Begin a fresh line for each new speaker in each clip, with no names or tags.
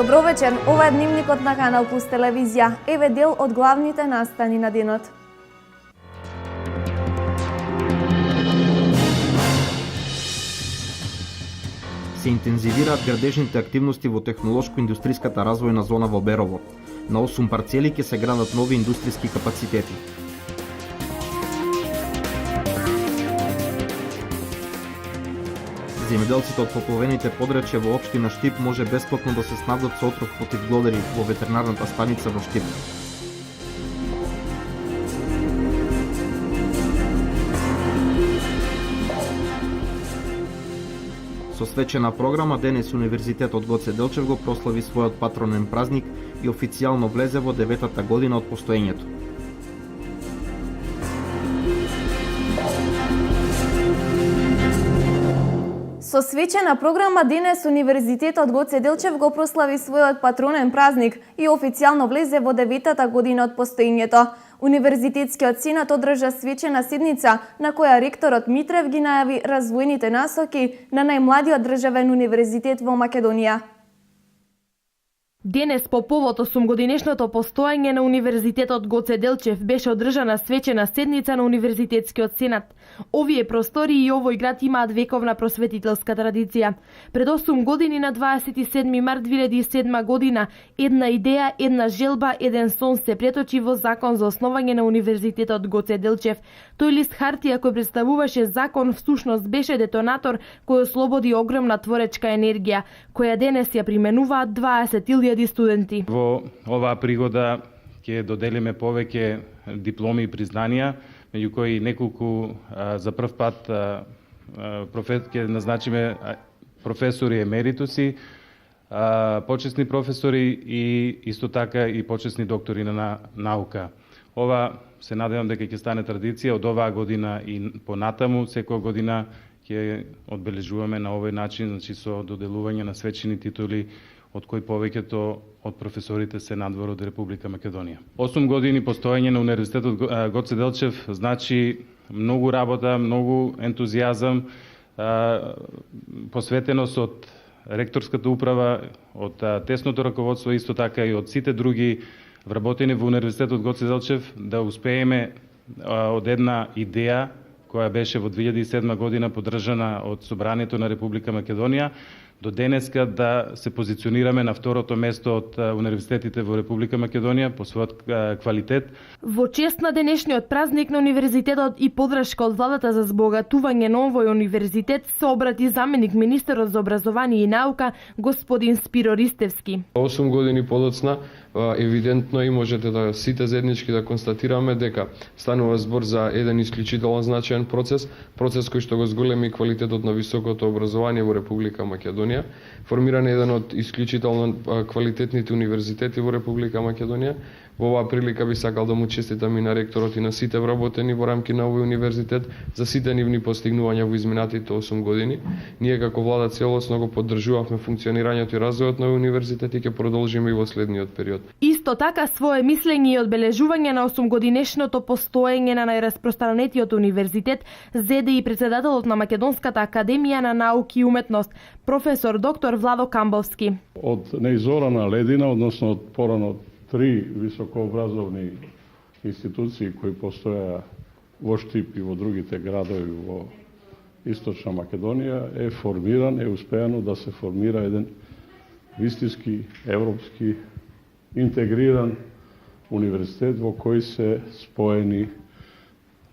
Добро вечер, ова е дневникот на Канал Плюс телевизија. Еве дел од главните настани на денот.
Се интензивираат градежните активности во технолошко-индустриската развојна зона во Берово. На 8 парцели ќе се градат нови индустријски капацитети. Земјоделците од поплавените подрачја во општина Штип може бесплатно да се снабдат со отров против глодери во ветеринарната станица во Штип. Со свечена програма денес Универзитетот Гоце Делчев го прослави својот патронен празник и официјално влезе во 9-та година од постоењето.
Со свечена програма денес Универзитетот Гоце Делчев го прослави својот патронен празник и официјално влезе во 9-та година од постоењето. Универзитетскиот сенат одржа свечена седница на која ректорот Митрев ги најави развојните насоки на најмладиот државен универзитет во Македонија.
Денес по повод 8-годишното постоење на Универзитетот Гоце Делчев беше одржана свечена седница на Универзитетскиот сенат. Овие простори и овој град имаат вековна просветителска традиција. Пред 8 години на 27 март 2007 година една идеја, една желба, еден сон се преточи во закон за основање на Универзитетот Гоце Делчев. Тој лист хартија кој представуваше закон всушност беше детонатор кој ослободи огромна творечка енергија, која денес ја применуваат 20.000 студенти.
Во оваа пригода ќе доделиме повеќе дипломи и признанија, меѓу кои неколку за прв пат ќе назначиме професори емеритуси, почесни професори и исто така и почесни доктори на наука. Ова се надевам дека ќе стане традиција од оваа година и понатаму, секоја година ќе одбележуваме на овој начин, значи со доделување на свечени титули од кои повеќето од професорите се надвор од Република Македонија. 8 години постоење на Универзитетот Гоце Делчев значи многу работа, многу ентузијазам, посветеност од ректорската управа, од тесното раководство, исто така и од сите други вработени во Универзитетот Гоце Делчев да успееме од една идеја која беше во 2007 година поддржана од Собранието на Република Македонија, до денеска да се позиционираме на второто место од универзитетите во Република Македонија по својот квалитет.
Во чест на денешниот празник на универзитетот и подршка од владата за збогатување на овој универзитет се обрати заменик министерот за образование и наука господин Спиро Ристевски.
8 години подоцна евидентно и можете да сите заеднички да констатираме дека станува збор за еден исклучително значаен процес кој што го зголеми квалитетот на високото образование во Република Македонија. Формиран е еден од исклучително квалитетните универзитети во Република Македонија. Во оваа прилика би сакал да му честитам и на ректорот и на сите вработени во рамки на овој универзитет за сите нивни постигнувања во изминатите 8 години. Ние како влада целосно го поддржувавме функционирањето и развојот на овој универзитет и ќе продолжиме и во следниот период.
Исто така свое мислење и одбележување на 8-годишното постоење на најраспространетиот универзитет зеде и председателот на Македонската академија на науки и уметност, професор доктор Владо Камбовски.
Од неизорана ледина, односно од порано 3 високообразовни институции кои постоја во Штип и во другите градови во Источна Македонија е формиран, е успеано да се формира еден вистински европски интегриран универзитет во кој се споени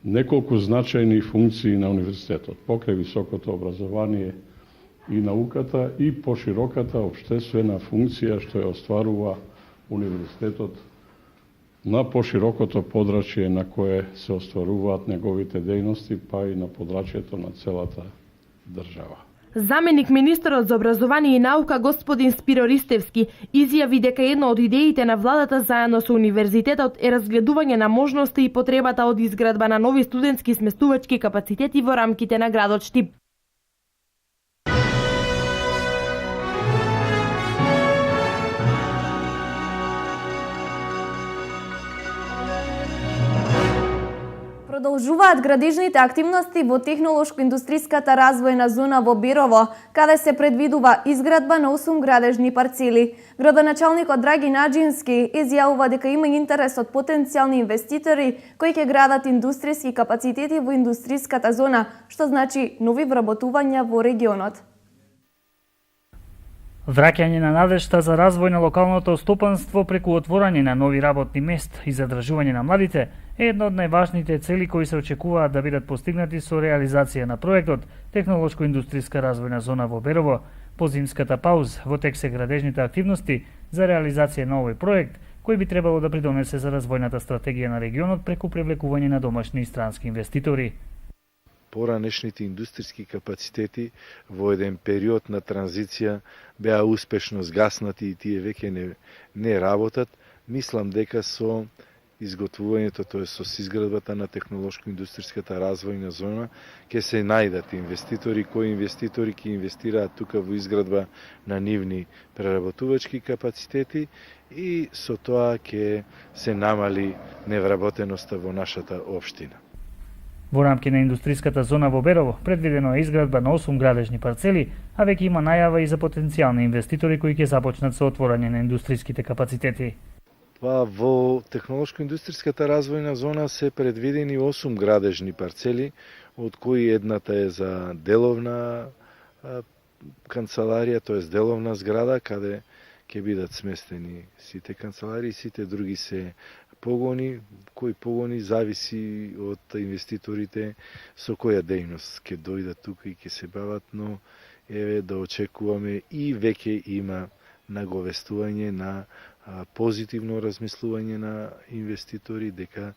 неколку значајни функции на универзитетот, покрај високото образование и науката и пошироката општествена функција што ја остварува универзитетот на поширокото подрачје на кое се остваруваат неговите дејности, па и на подрачјето на целата држава.
Заменик министерот за образование и наука господин Спиро Ристевски изјави дека една од идеите на владата заедно со универзитетот е разгледување на можности и потребата од изградба на нови студентски сместувачки капацитети во рамките на градот Штип.
Продолжуваат градежните активности во технолошко-индустриската развојна зона во Берово, каде се предвидува изградба на 8 градежни парцели. Градоначалникот Драги Наџински изјавува дека има интерес од потенцијални инвеститори кои ќе градат индустријски капацитети во индустриската зона, што значи нови вработувања во регионот.
Враќање на надежта за развој на локалното стопанство преку отворање на нови работни места и задржување на младите е една од најважните цели кои се очекуваат да бидат постигнати со реализација на проектот Технолошко-индустријска развојна зона во Берово. По зимската пауза во тек се градежните активности за реализација на овој проект, кој би требало да придонесе за развојната стратегија на регионот преку привлекување на домашни и странски инвеститори.
Поранешните индустријски капацитети во еден период на транзиција беа успешно згаснати и тие веќе не работат. Мислам дека со изготвувањето, тоа со изградбата на технолошко-индустријската развојна зона, ќе се најдат инвеститори, кои инвеститори ќе инвестираат тука во изградба на нивни преработувачки капацитети и со тоа ќе се намали невработеноста во нашата општина.
Во рамки на индустриската зона во Берово предвидено е изградба на 8 градежни парцели, а веќе има најава и за потенцијални инвеститори кои ќе започнат со отворање на индустриските капацитети.
Во технолошко-индустријската развојна зона се предвидени 8 градежни парцели, од кои едната е за деловна канцеларија, тоест деловна зграда, каде ќе бидат сместени сите канцеларии, сите други се погони, кои погони зависи од инвеститорите со која дејност ќе дојдат тука и ќе се бават, но еве да очекуваме и веќе има наговестување на позитивно размислување на инвеститори дека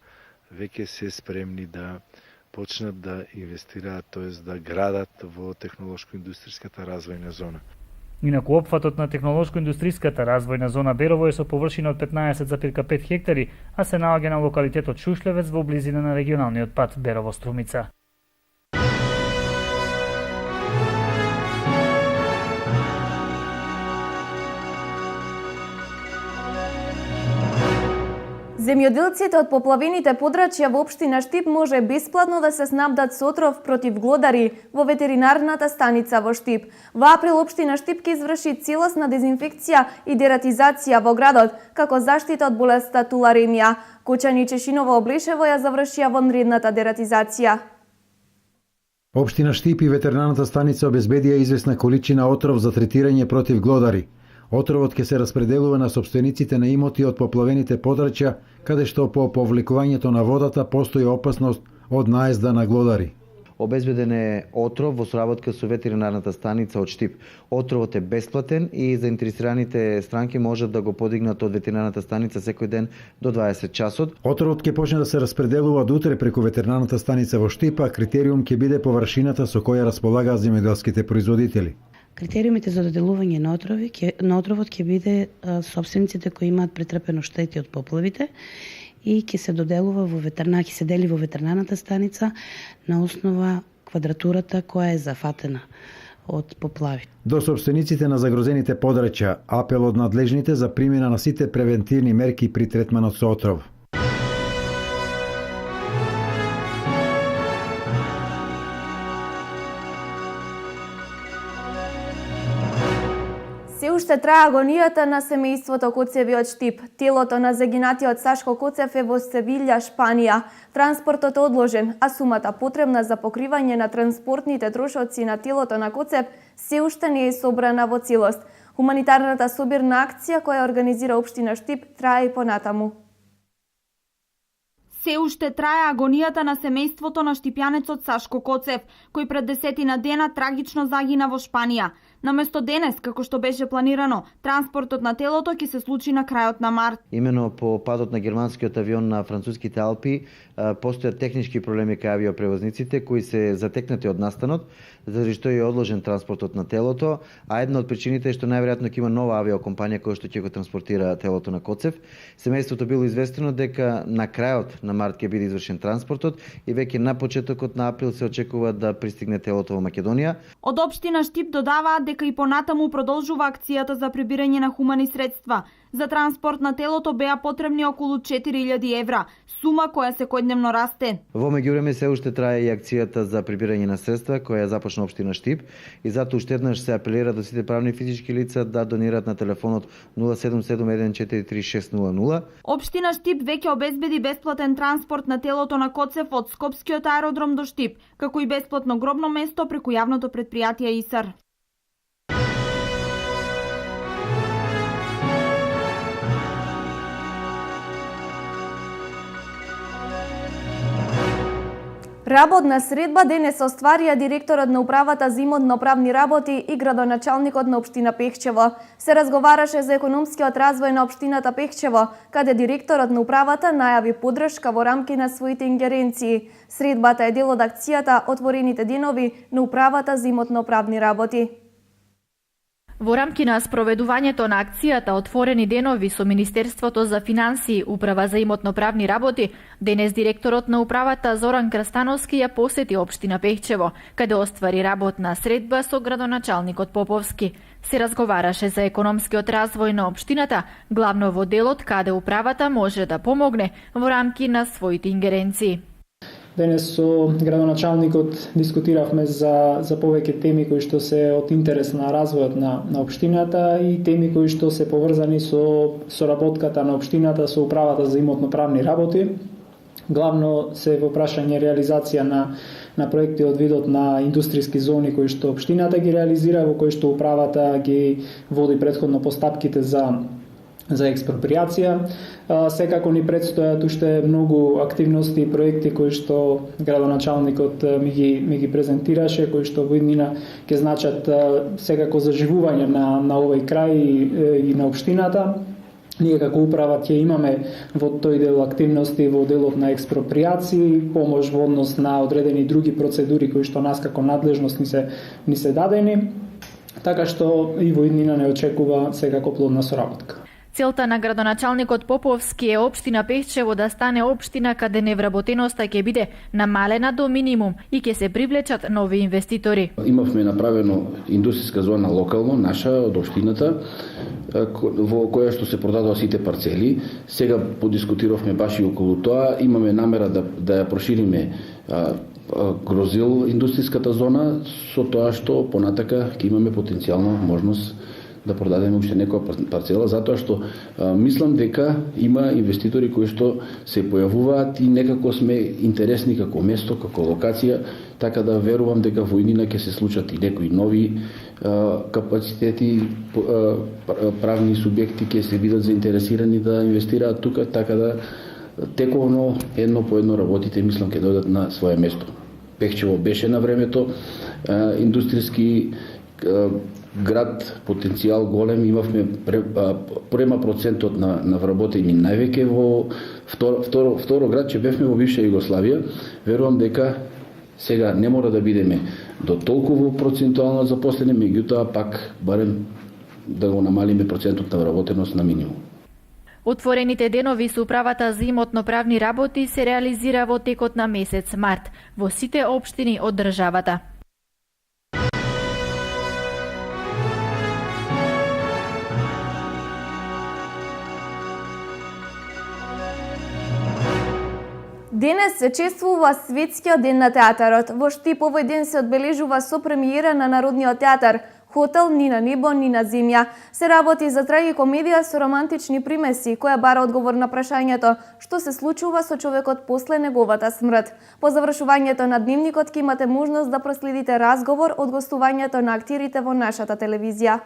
веќе се спремни да почнат да инвестираат, тоест да градат во технолошко-индустријската развојна зона.
Инаку опфатот на технолошко-индустријската развојна зона Берово е со површина од 15,5 хектари, а се наоѓа на локалитетот Шушлевец во близина на регионалниот пат Берово-Струмица.
Земјоделците од поплавените подрачја во општина Штип може бесплатно да се снабдат со отров против глодари во ветеринарната станица во Штип. Во април општина Штип ќе изврши целосна дезинфекција и дератизација во градот, како заштита од болеста туларемија. Кочани Чешинова Облешево ја завршија вонредната дератизација.
Општина Штип и ветеринарната станица обезбедија известна количина отров за третирање против глодари. Отровот ќе се распределува на собствениците на имоти од поплавените подрачја, каде што по повлекувањето на водата постои опасност од наезда на глодари.
Обезбеден е отров во соработка со ветеринарната станица од Штип. Отровот е бесплатен и заинтересираните странки можат да го подигнат од ветеринарната станица секој ден до 20 часот.
Отровот ќе почне да се распределува од утре преку ветеринарната станица во Штип, а критериум ќе биде површината со која располагаат земјоделските производители.
Критериумите за доделување на отровот ќе биде собствениците кои имаат претрпено штети од поплавите и ќе се доделува ќе се дели во ветеринарната станица на основа квадратурата која е зафатена од поплави.
До собствениците на загрозените подрачја апел од надлежните за примена на сите превентивни мерки при третманот со отров.
Се уште трае агонијата на семејството Коцеви од Штип. Телото на загинатиот Сашко Коцев е во Севилја, Шпанија. Транспортот е одложен, а сумата потребна за покривање на транспортните трошоци на телото на Коцев се уште не е собрана во целост. Хуманитарната собирна акција која организира општина Штип трае и понатаму.
Се уште трае агонијата на семејството на штипјанецот Сашко Коцев, кој пред 10 дена трагично загина во Шпанија. Наместо денес, како што беше планирано, транспортот на телото ќе се случи на крајот на март.
Имено по падот на германскиот авион на француските Алпи постојат технички проблеми кај авиопревозниците кои се затекнати од настанот, заради што е одложен транспортот на телото, а една од причините е што најверојатно ќе има нова авиокомпанија која што ќе го транспортира телото на Коцев. Семејството било известено дека на крајот на март ќе биде извршен транспортот и веќе на почетокот на април се очекува да пристигне телото во Македонија.
Од општина Штип додаваат дека и понатаму продолжува акцијата за прибирање на хумани средства За транспорт на телото беа потребни околу 4000 евра, сума која секојдневно расте.
Во меѓувреме се уште трае и акцијата за прибирање на средства која започна општина Штип и затоа уште еднаш се апелира до сите правни и физички лица да донираат на телефонот 077143600.
Општина Штип веќе обезбеди бесплатен транспорт на телото на Коцев од Скопскиот аеродром до Штип, како и бесплатно гробно место преку јавното претпријатие ИСАР.
Работна средба денес остварија директорот на управата за имотно-правни работи и градоначалникот на општина Пехчево. Се разговараше за економскиот развој на општината Пехчево, каде директорот на управата најави поддршка во рамки на своите ингеренции. Средбата е дел од акцијата Отворените денови на управата за имотно-правни работи.
Во рамки на спроведувањето на акцијата Отворени денови со Министерството за финансии, Управа за имотно-правни работи, денес директорот на управата Зоран Крстановски ја посети општина Пехчево, каде оствари работна средба со градоначалникот Поповски. Се разговараше за економскиот развој на општината, главно во делот каде управата може да помогне во рамки на своите ингеренции.
Денес со градоначалникот дискутиравме за повеќе теми кои што се од интерес на развојот на општината и теми кои што се поврзани со соработката на општината со управата за имотно-правни работи. Главно се во прашање реализација на проекти од видот на индустријски зони кои што општината ги реализира, во кои што управата ги води претходно постапките за експроприација. Секако ни предстојат уште многу активности и проекти кои што градоначалникот ми ги презентираше, кои што во иднина ќе значат секако заживување на овој крај и на општината. Ние како управа ќе имаме во тој дел активности во делот на експроприација, помош во однос на одредени други процедури кои што нас како надлежност ни се дадени, така што и во иднина не очекува секако плодна соработка.
Целта на градоначалникот Поповски е општина Пехчево да стане општина каде невработеноста ќе биде намалена до минимум и ќе се привлечат нови инвеститори.
Имавме направено индустријска зона локално, наша од општината, во која што се продадоа сите парцели. Сега подискутиравме баш и околу тоа. Имаме намера да ја прошириме Грозил индустријската зона, со тоа што понатака ќе имаме потенцијална можност да продадеме уште некоја парцела, затоа што мислам дека има инвеститори кои што се појавуваат и некако сме интересни како место, како локација, така да верувам дека во иднина ќе се случат и некои нови капацитети, правни субјекти ќе се бидат заинтересирани да инвестираат тука, така да тековно едно по едно работите мислам ќе дојдат на свое место. Пехчево беше на времето индустријски град, потенцијал голем, имавме према процентот на вработени највеќе во второ град, че бевме во бивша Југославија. Верувам дека сега не мора да бидеме до толку процентуално запослени, меѓутоа пак барем да го намалиме процентот на вработеност на минимум.
Отворените денови со управата за имотно-правни работи се реализира во текот на месец март во сите општини од државата.
Денес се чествува Светскиот ден на театарот. Во Штип овој ден се одбележува со премиера на Народниот театар Хотел ни на небо, ни на земја. Се работи за трагикомедија со романтични примеси, која бара одговор на прашањето што се случува со човекот после неговата смрт. По завршувањето на дневникот ќе имате можност да проследите разговор од гостувањето на актерите во нашата телевизија.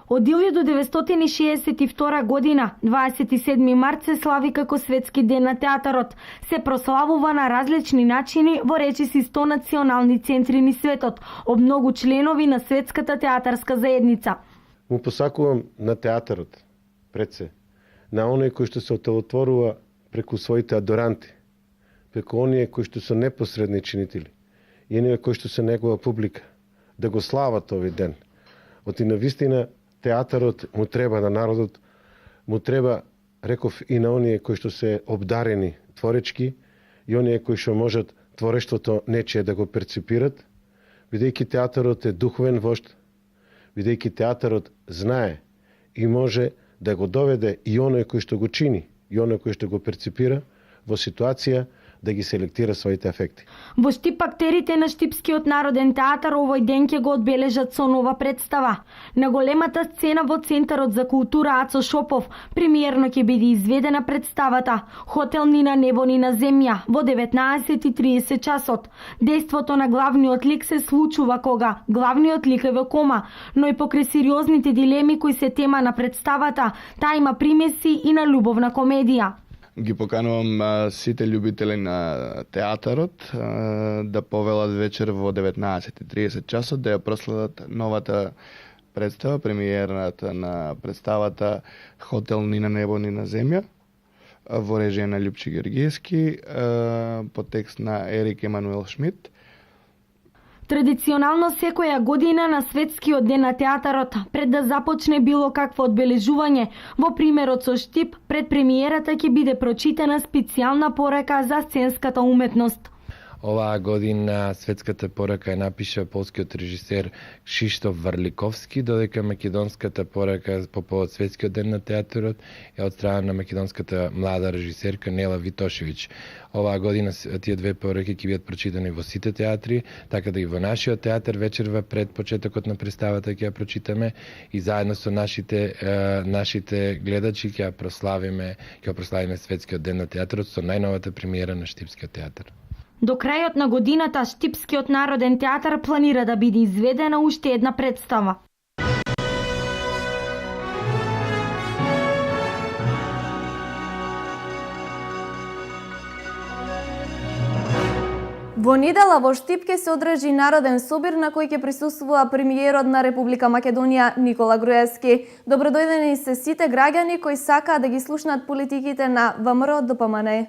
Од 1962 година, 27 март се слави како Светски ден на театарот. Се прославува на различни начини во речиси 100 национални центри низ светот, од многу членови на Светската театарска заедница.
Му посакувам на театарот, пред се, на оној кој што се отелотворува преку своите адоранти, преку оние кои што се непосредни чинители, и оние кои што се негова публика, да го слават овој ден. Оти навистина театарот му треба на народот, му треба, реков, и на оние кои што се обдарени творечки и оние кои што можат творештвото нечие да го перципират, бидејќи театарот е духовен вожд, бидејќи театарот знае и може да го доведе и оној кој што го чини, и оној кој што го перципира во ситуација да ги селектира своите ефекти.
Во Штип актерите на Штипскиот народен театар овој ден ќе го одбележат со нова представа. На големата сцена во Центарот за култура Ацо Шопов премиерно ќе биде изведена представата Хотел ни на небо ни на земја во 19:30 часот. Дејството на главниот лик се случува кога главниот лик е во кома, но и покрај сериозните дилеми кои се тема на представата, таа има примеси и на љубовна комедија.
Ги поканувам сите љубители на театарот да повелат вечер во 19:30 часот да ја проследат новата представа, премиерната на представата Хотел ни на небо ни на земја во режија на Љупчи Георгиевски по текст на Ерик Емануел Шмидт.
Традиционално секоја година на Светскиот ден на театарот, пред да започне било какво одбележување, во примерот со Штип, пред премиерата ќе биде прочитана специјална порека за сценската уметност.
Оваа година светската порека ја напиша полскиот режисер Кшиштоф Варликовски, додека македонската порека по повод Светскиот ден на театарот е од страна на македонската млада режисерка Нела Витошевиќ. Оваа година тие две пореки ќе бидат прочитани во сите театри, така да и во нашиот театар вечерва пред почетокот на представата ќе ја прочитаме и заедно со нашите гледачи ќе прославиме Светскиот ден на театарот со најновата премиера на Штипскиот театар.
До крајот на годината Штипскиот народен театар планира да биде изведена уште една представа.
Во недела во Штип ќе се одржи народен собир на кој ќе присуствува премиерот на Република Македонија Никола Груевски. Добродојдени се сите граѓани кои сакаат да ги слушнат политиките на ВМРО ДПМНЕ.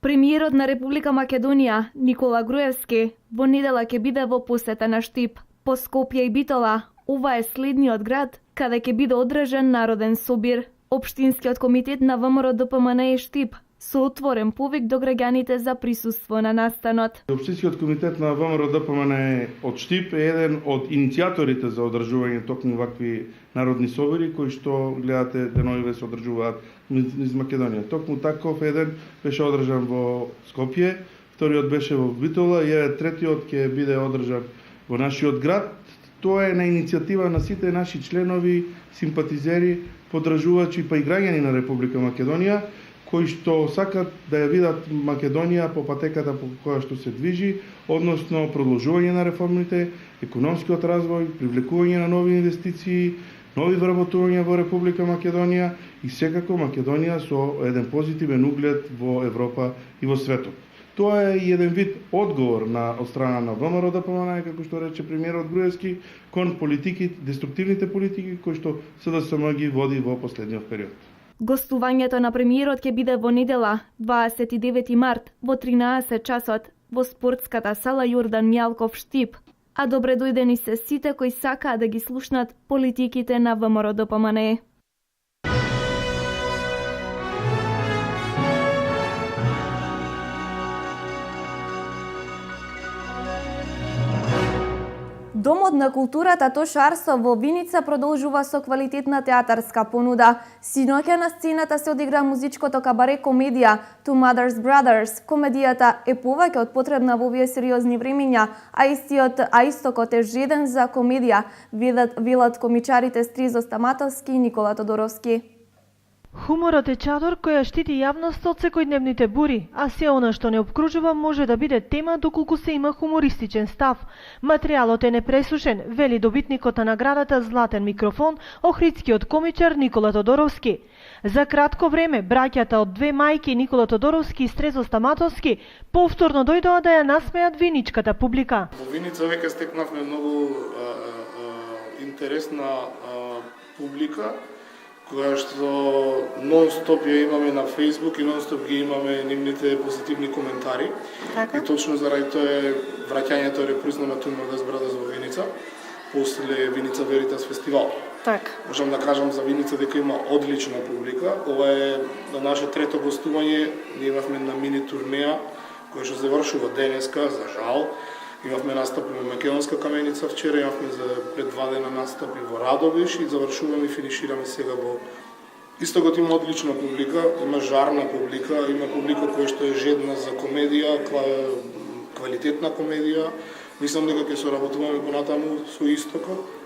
Премиерот на Република Македонија Никола Груевски во недела ќе биде во посета на Штип. По Скопје и Битола, ова е следниот град каде ќе биде одржан народен собир. Општинскиот комитет на ВМРО ДПМНЕ Штип со отворен повик до граѓаните за присуство на настанот.
Општинскиот комитет на ВМРО ДПМНЕ од Штип е еден од иницијаторите за одржување токму вакви народни собори кои што гледате деновиве се одржуваат низ Македонија. Токму таков еден беше одржан во Скопје, вториот беше во Битола и третиот ќе биде одржан во нашиот град. Тоа е на иницијатива на сите наши членови, симпатизери, поддржувачи па и граѓани на Република Македонија кои што сакат да ја видат Македонија по патеката по која што се движи, односно продолжување на реформите, економскиот развој, привлекување на нови инвестиции, нови вработувања во Република Македонија и секако Македонија со еден позитивен углед во Европа и во светот. Тоа е еден вид одговор од страна на ВМРО ДПМНЕ, како што рече премиерот Груевски, кон деструктивните политики кои што СДСМ ги води во последниот период.
Гостувањето на премиерот ќе биде во недела, 29 март, во 13 часот, во спортската сала Јордан Мјалков Штип. А добре дојдени се сите кои сакаат да ги слушнат политиките на ВМРО ДПМНЕ. Домот на културата Тош Арсо во Виница продолжува со квалитетна театарска понуда. Синоќа на сцената се одигра музичкото кабаре комедија Two Mothers Brothers. Комедијата е повеќе од потребна во овие сериозни времења, а истокот е жеден за комедија, велат комичарите Стризо Стаматовски и Никола Тодоровски.
Хуморот е чадор која штити јавноста од секојдневните бури, а се она што не обкружува може да биде тема доколку се има хумористичен став. Материјалот е непресушен, вели добитникот на наградата Златен микрофон, охридскиот комичар Никола Тодоровски. За кратко време, браќата од две мајки Никола Тодоровски и Стрезо Стаматовски повторно дојдоа да ја насмеат виничката публика.
Во Виница веќе стекнавме многу интересна публика, која што нон-стоп ја имаме на Facebook и нон-стоп ги имаме нивните позитивни коментари. Така? И точно заради тоа е враќањето е репризно на Two Mothers Brothers во Виница, после Виница Veritas фестивал.
Так.
Можам да кажам за Виница дека има одлична публика. Ова е на наше трето гостување, ние имавме на мини турнеја, која што завршува денеска, за жал. Имавме настапи во Македонска каменица вчера, имавме за пред 2 дена настапи во Радовиш и завршуваме и финишираме сега во Истокот. Има одлична публика, има жарна публика, има публика која што е жедна за комедија, квалитетна комедија. Мислам дека ќе соработуваме понатаму со Истокот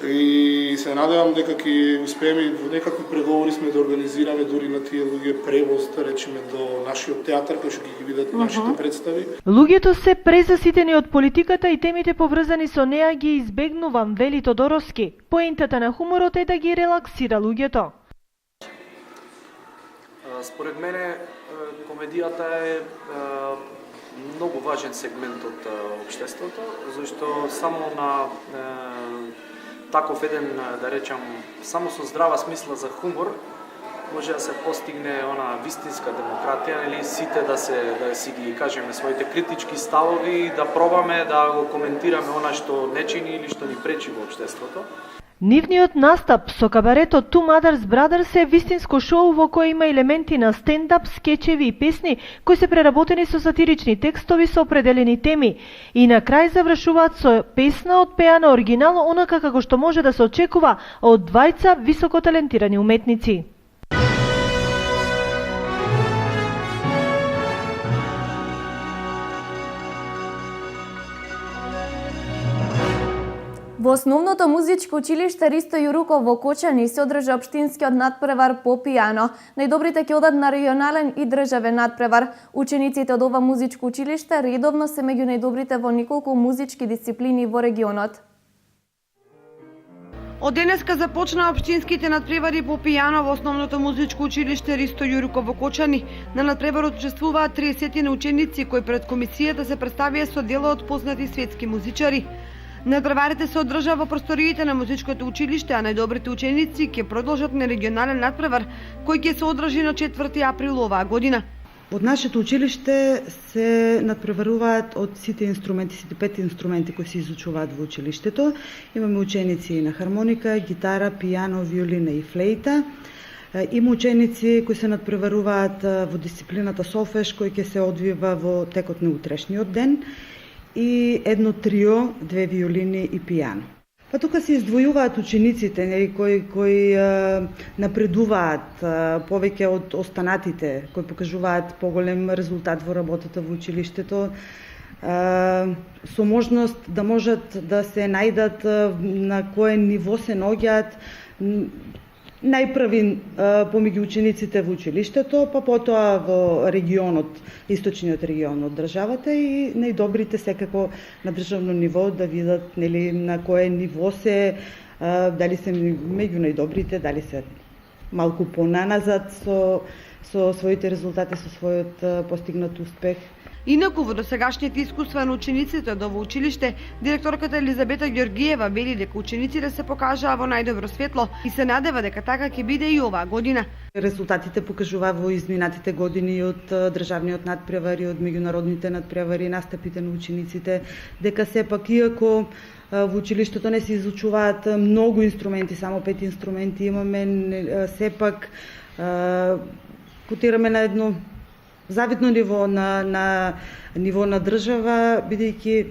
и се надевам дека ќе успееме во некакви преговори сме да организираме дури на тие луѓе превоз, да речеме, до нашиот театар кој што ќе ги видат нашите представи.
Луѓето се презаситени од политиката и темите поврзани со неа ги избегнувам, вели Тодоровски. Поентата на хуморот е да ги релаксира луѓето.
Според мене комедијата е многу важен сегмент од општеството, зашто само на таков еден, да речам, само со здрава смисла за хумор може да се постигне она вистинска демократија, или сите да си ги кажеме своите критички ставови и да пробаме да го коментираме она што не чини или што ни пречи во општеството.
Нивниот настап со кабаретот Two Mothers Brothers е вистинско шоу во кое има елементи на стендап, скечеви и песни кои се преработени со сатирични текстови со определени теми и на крај завршуваат со песна одпеана оригинал онака како што може да се очекува од двајца високо талентирани уметници.
Во основното музичко училиште Ристо Јуруков во Кочани се одржа општинскиот надпревар по пијано. Најдобрите ќе одат на регионален и државен надпревар. Учениците од ова музичко училиште редовно се меѓу најдобрите во неколку музички дисциплини во регионот.
Од денеска започнаа општинските надпревари по пијано во основното музичко училиште Ристо Јуруков во Кочани. На надпреварот учествуваат 30 ученици кои пред комисијата се представија со дела од познати светски музичари. Надпреварите се одржа во просториите на музичкото училиште, а најдобрите ученици ќе продолжат на регионален надпревар кој ќе се одржи на 4 април оваа година.
Од нашето училиште се надпреваруваат од сите инструменти, сите 5 инструменти кои се изучуваат во училиштето. Имаме ученици на хармоника, гитара, пијано, виолина и флейта. Има ученици кои се надпреваруваат во дисциплината солфеж кој ќе се одвива во текот на утрешниот ден и едно трио, 2 виолини и пијано. Па тука се издвојуваат учениците кои напредуваат повеќе од останатите, кои покажуваат поголем резултат во работата во училиштето, со можност да можат да се најдат на кое ниво се наоѓаат најпрви помеѓу учениците во училиштето, па потоа во регионот, источниот регион од државата и најдобрите секако на државно ниво да видат нели на кое ниво се, дали се меѓу најдобрите, дали се малку понаназад со своите резултати, со својот постигнат успех.
Инаку во досегашните искуства на учениците од ово училиште, директорката Елизабета Ѓоргиева вели дека учениците се покажаа во најдобро светло и се надева дека така ќе биде и оваа година.
Резултатите покажуваа во изминатите години од државниот надпревар и од меѓународните надпревари, настапите на учениците, дека сепак иако во училиштето не се изучуваат многу инструменти, само 5 инструменти имаме, сепак котираме на едно завидно ниво на ниво на држава, бидејќи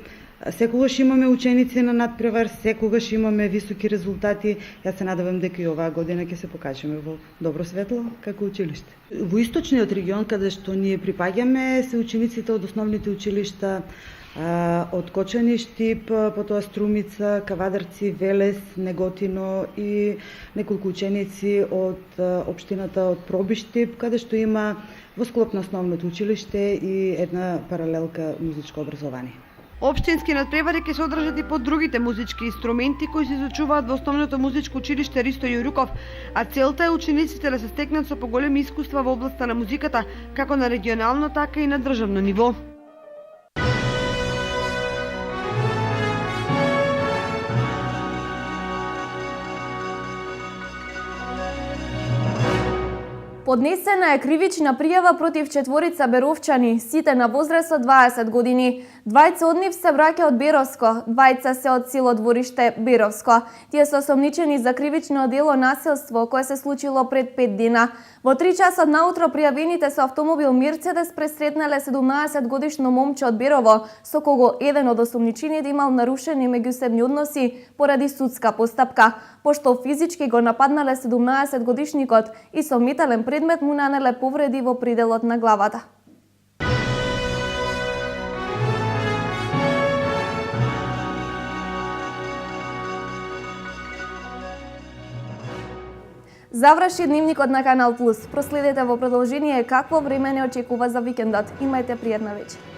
секогаш имаме ученици на надпревар, секогаш имаме високи резултати. Јас се надевам дека и оваа година ќе се покажеме во добро светло како училиште. Во источниот регион каде што ние припаѓаме се учениците од основните училишта од Кочани, Штип, потоа Струмица, Кавадарци, Велес, Неготино и неколку ученици од општината од Пробиштип, каде што има во склоп на основното училиште и една паралелка музичко образование.
Општински надпревари ќе се одржат и по другите музички инструменти кои се изучуваат во основното музичко училиште Ристо Јуруков, а целта е учениците да се стекнат со поголеми искуства во областа на музиката, како на регионално, така и на државно ниво.
Поднесена е кривична пријава против четворица беровчани, сите на возраст од 20 години. Двајца од нив се браќа од Беровско, двајца се од село Двориште Беровско. Тие се осомничени за кривично дело насилство кое се случило пред 5 дена. Во 3 часа наутро пријавените со автомобил Мерцедес пресретнале 17-годишно момче од Берово, со кого еден од осомничените имал нарушени меѓусебни односи поради судска постапка. Пошто физички го нападнале 17-годишникот и со метален предмет му нанеле повреди во приделот на главата. Заврши дневникот на Канал Плюс. Проследете во продолжение какво време не очекува за викендот. Имајте пријатна вечер.